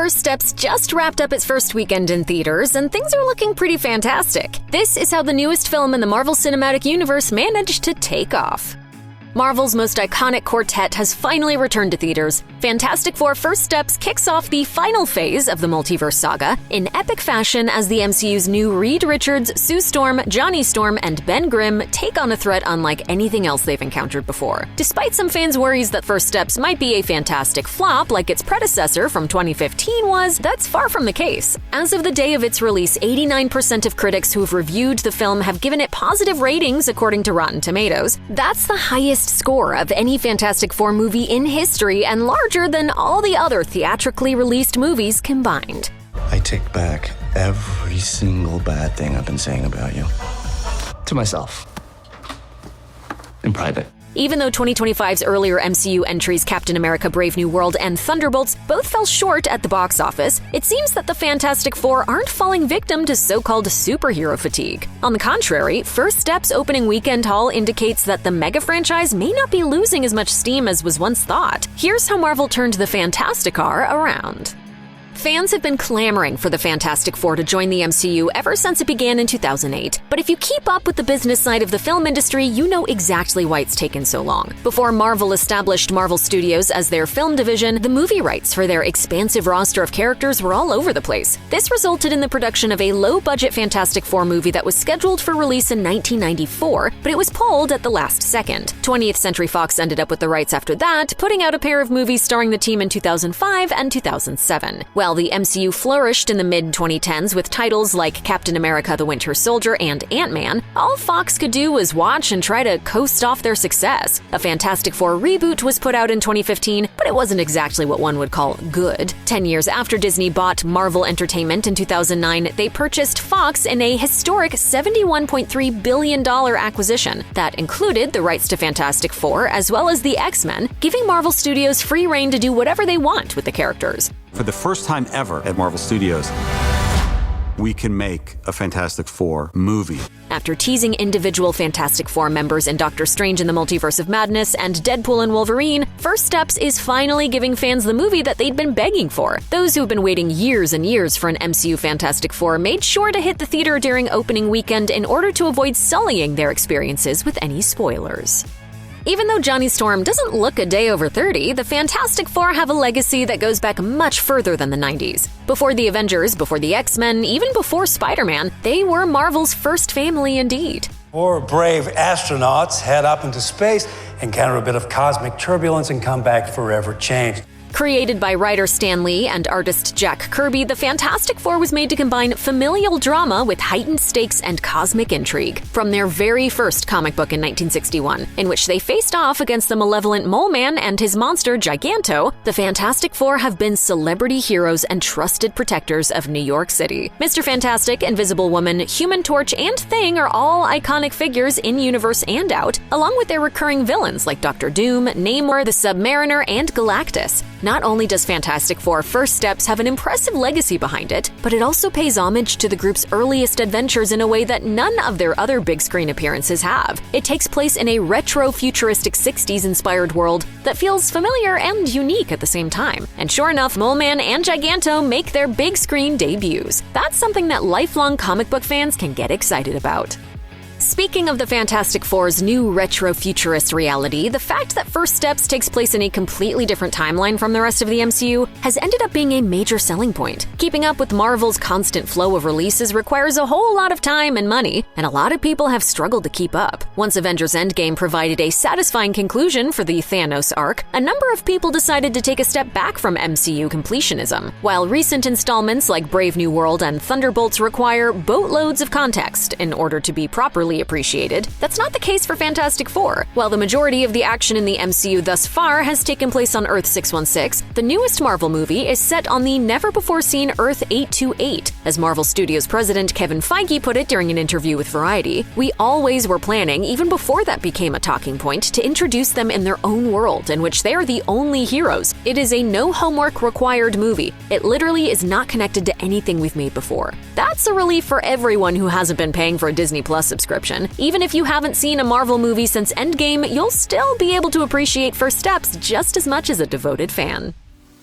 First Steps just wrapped up its first weekend in theaters, and things are looking pretty fantastic. This is how the newest film in the Marvel Cinematic Universe managed to take off. Marvel's most iconic quartet has finally returned to theaters. Fantastic Four: First Steps kicks off the final phase of the multiverse saga in epic fashion as the MCU's new Reed Richards, Sue Storm, Johnny Storm, and Ben Grimm take on a threat unlike anything else they've encountered before. Despite some fans' worries that First Steps might be a fantastic flop like its predecessor from 2015 was, that's far from the case. As of the day of its release, 89% of critics who've reviewed the film have given it positive ratings according to Rotten Tomatoes. That's the highest score of any Fantastic Four movie in history and larger than all the other theatrically released movies combined. I take back every single bad thing I've been saying about you. To myself. In private. Even though 2025's earlier MCU entries Captain America: Brave New World and Thunderbolts both fell short at the box office, it seems that the Fantastic Four aren't falling victim to so-called superhero fatigue. On the contrary, First Steps' opening weekend haul indicates that the mega franchise may not be losing as much steam as was once thought. Here's how Marvel turned the Fantasticar around. Fans have been clamoring for the Fantastic Four to join the MCU ever since it began in 2008. But if you keep up with the business side of the film industry, you know exactly why it's taken so long. Before Marvel established Marvel Studios as their film division, the movie rights for their expansive roster of characters were all over the place. This resulted in the production of a low-budget Fantastic Four movie that was scheduled for release in 1994, but it was pulled at the last second. 20th Century Fox ended up with the rights after that, putting out a pair of movies starring the team in 2005 and 2007. While the MCU flourished in the mid-2010s with titles like Captain America: The Winter Soldier and Ant-Man, all Fox could do was watch and try to coast off their success. A Fantastic Four reboot was put out in 2015, but it wasn't exactly what one would call good. 10 years after Disney bought Marvel Entertainment in 2009, they purchased Fox in a historic $71.3 billion acquisition that included the rights to Fantastic Four as well as the X-Men, giving Marvel Studios free rein to do whatever they want with the characters. For the first time ever at Marvel Studios, we can make a Fantastic Four movie. After teasing individual Fantastic Four members in Doctor Strange in the Multiverse of Madness and Deadpool and Wolverine, First Steps is finally giving fans the movie that they'd been begging for. Those who've been waiting years and years for an MCU Fantastic Four made sure to hit the theater during opening weekend in order to avoid sullying their experiences with any spoilers. Even though Johnny Storm doesn't look a day over 30, the Fantastic Four have a legacy that goes back much further than the 90s. Before the Avengers, before the X-Men, even before Spider-Man, they were Marvel's first family indeed. Four brave astronauts head up into space, encounter a bit of cosmic turbulence, and come back forever changed. Created by writer Stan Lee and artist Jack Kirby, the Fantastic Four was made to combine familial drama with heightened stakes and cosmic intrigue. From their very first comic book in 1961, in which they faced off against the malevolent Mole Man and his monster Giganto, the Fantastic Four have been celebrity heroes and trusted protectors of New York City. Mr. Fantastic, Invisible Woman, Human Torch, and Thing are all iconic figures in-universe and out, along with their recurring villains like Dr. Doom, Namor, the Submariner, and Galactus. Not only does Fantastic Four: First Steps have an impressive legacy behind it, but it also pays homage to the group's earliest adventures in a way that none of their other big screen appearances have. It takes place in a retro-futuristic 60s-inspired world that feels familiar and unique at the same time. And sure enough, Mole Man and Giganto make their big screen debuts. That's something that lifelong comic book fans can get excited about. Speaking of the Fantastic Four's new retro-futurist reality, the fact that First Steps takes place in a completely different timeline from the rest of the MCU has ended up being a major selling point. Keeping up with Marvel's constant flow of releases requires a whole lot of time and money, and a lot of people have struggled to keep up. Once Avengers Endgame provided a satisfying conclusion for the Thanos arc, a number of people decided to take a step back from MCU completionism. While recent installments like Brave New World and Thunderbolts require boatloads of context in order to be properly appreciated, that's not the case for Fantastic Four. While the majority of the action in the MCU thus far has taken place on Earth 616, the newest Marvel movie is set on the never-before-seen Earth 828. As Marvel Studios president Kevin Feige put it during an interview with Variety, "We always were planning, even before that became a talking point, to introduce them in their own world in which they are the only heroes. It is a no-homework-required movie. It literally is not connected to anything we've made before." That's a relief for everyone who hasn't been paying for a Disney Plus subscription. Even if you haven't seen a Marvel movie since Endgame, you'll still be able to appreciate First Steps just as much as a devoted fan.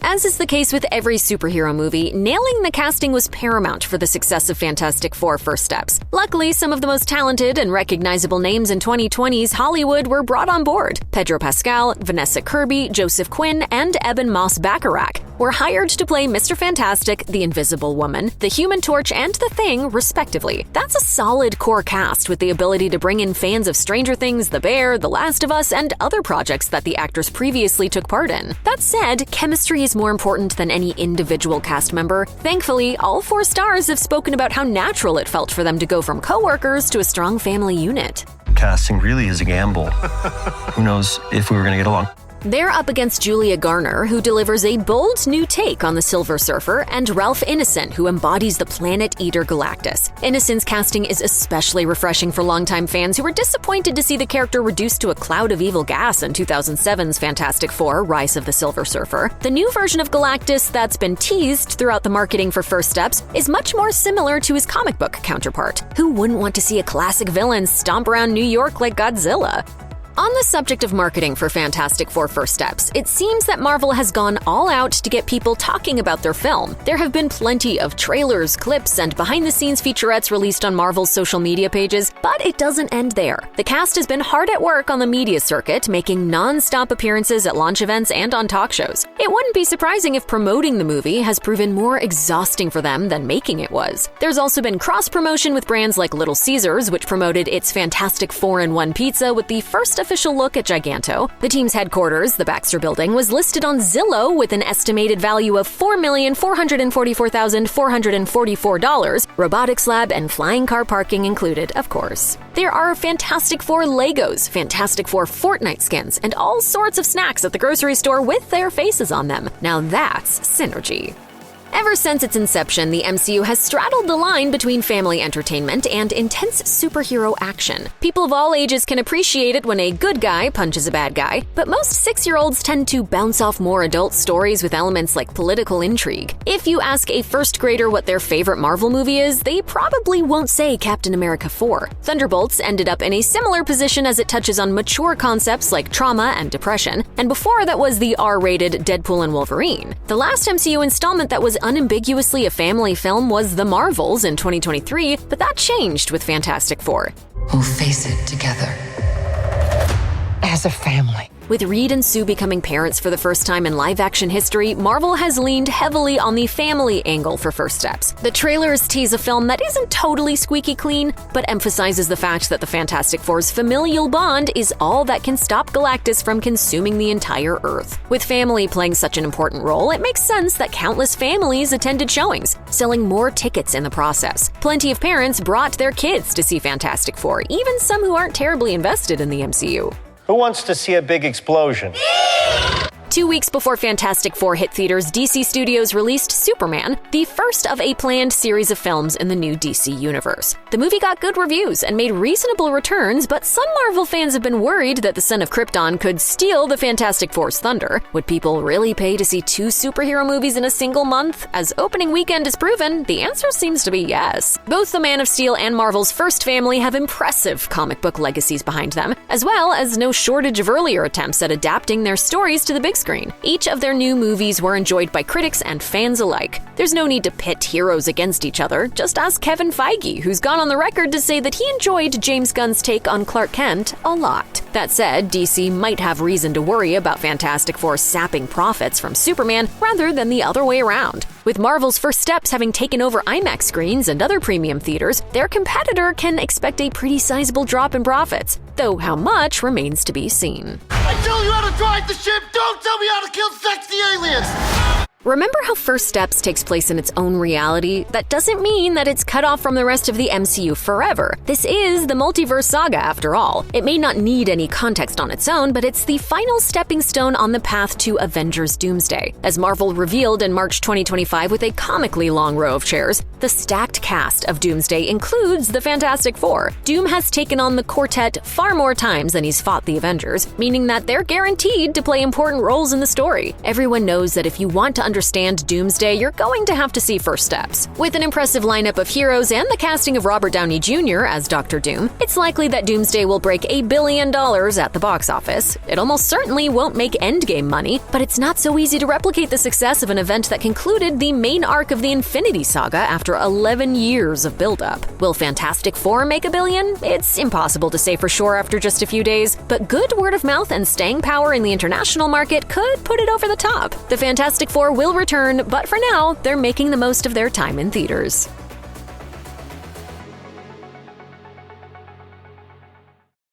As is the case with every superhero movie, nailing the casting was paramount for the success of Fantastic Four: First Steps. Luckily, some of the most talented and recognizable names in 2020's Hollywood were brought on board. Pedro Pascal, Vanessa Kirby, Joseph Quinn, and Eben Moss-Bachrach were hired to play Mr. Fantastic, the Invisible Woman, the Human Torch, and the Thing, respectively. That's a solid core cast with the ability to bring in fans of Stranger Things, The Bear, The Last of Us, and other projects that the actors previously took part in. That said, chemistry is more important than any individual cast member. Thankfully, all 4 stars have spoken about how natural it felt for them to go from co-workers to a strong family unit. Casting really is a gamble. Who knows if we were going to get along? They're up against Julia Garner, who delivers a bold new take on the Silver Surfer, and Ralph Ineson, who embodies the Planet Eater Galactus. Ineson's casting is especially refreshing for longtime fans who were disappointed to see the character reduced to a cloud of evil gas in 2007's Fantastic Four: Rise of the Silver Surfer. The new version of Galactus that's been teased throughout the marketing for First Steps is much more similar to his comic book counterpart. Who wouldn't want to see a classic villain stomp around New York like Godzilla? On the subject of marketing for Fantastic Four: First Steps, it seems that Marvel has gone all out to get people talking about their film. There have been plenty of trailers, clips, and behind-the-scenes featurettes released on Marvel's social media pages, but it doesn't end there. The cast has been hard at work on the media circuit, making non-stop appearances at launch events and on talk shows. It wouldn't be surprising if promoting the movie has proven more exhausting for them than making it was. There's also been cross-promotion with brands like Little Caesars, which promoted its Fantastic 4-in-1 pizza with the first official look at Giganto. The team's headquarters, the Baxter Building, was listed on Zillow with an estimated value of $4,444,444, robotics lab and flying car parking included, of course. There are Fantastic Four Legos, Fantastic Four Fortnite skins, and all sorts of snacks at the grocery store with their faces on them. Now that's synergy. Ever since its inception, the MCU has straddled the line between family entertainment and intense superhero action. People of all ages can appreciate it when a good guy punches a bad guy, but most 6-year-olds tend to bounce off more adult stories with elements like political intrigue. If you ask a first grader what their favorite Marvel movie is, they probably won't say Captain America 4. Thunderbolts ended up in a similar position as it touches on mature concepts like trauma and depression, and before that was the R-rated Deadpool and Wolverine. The last MCU installment that was unambiguously a family film was The Marvels in 2023, but that changed with Fantastic Four. We'll face it together. As a family. With Reed and Sue becoming parents for the first time in live-action history, Marvel has leaned heavily on the family angle for First Steps. The trailers tease a film that isn't totally squeaky clean, but emphasizes the fact that the Fantastic Four's familial bond is all that can stop Galactus from consuming the entire Earth. With family playing such an important role, it makes sense that countless families attended showings, selling more tickets in the process. Plenty of parents brought their kids to see Fantastic Four, even some who aren't terribly invested in the MCU. Who wants to see a big explosion? 2 weeks before Fantastic Four hit theaters, DC Studios released Superman, the first of a planned series of films in the new DC universe. The movie got good reviews and made reasonable returns, but some Marvel fans have been worried that the Son of Krypton could steal the Fantastic Four's thunder. Would people really pay to see 2 superhero movies in a single month? As opening weekend has proven, the answer seems to be yes. Both the Man of Steel and Marvel's first family have impressive comic book legacies behind them, as well as no shortage of earlier attempts at adapting their stories to the big screen. Each of their new movies were enjoyed by critics and fans alike. There's no need to pit heroes against each other. Just ask Kevin Feige, who's gone on the record to say that he enjoyed James Gunn's take on Clark Kent a lot. That said, DC might have reason to worry about Fantastic Four sapping profits from Superman rather than the other way around. With Marvel's First Steps having taken over IMAX screens and other premium theaters, their competitor can expect a pretty sizable drop in profits, though how much remains to be seen. I tell you how to drive the ship, don't tell me how to kill sexy aliens! Remember how First Steps takes place in its own reality? That doesn't mean that it's cut off from the rest of the MCU forever. This is the multiverse saga after all. It may not need any context on its own, but it's the final stepping stone on the path to Avengers Doomsday. As Marvel revealed in March 2025 with a comically long row of chairs, The stacked cast of Doomsday includes the Fantastic Four. Doom has taken on the quartet far more times than he's fought the Avengers, meaning that they're guaranteed to play important roles in the story. Everyone knows that if you want to understand Doomsday, you're going to have to see First Steps. With an impressive lineup of heroes and the casting of Robert Downey Jr. as Dr. Doom, it's likely that Doomsday will break $1 billion at the box office. It almost certainly won't make Endgame money, but it's not so easy to replicate the success of an event that concluded the main arc of the Infinity Saga after 11 years of buildup. Will Fantastic Four make $1 billion? It's impossible to say for sure after just a few days, but good word of mouth and staying power in the international market could put it over the top. The Fantastic Four will return, but for now, they're making the most of their time in theaters.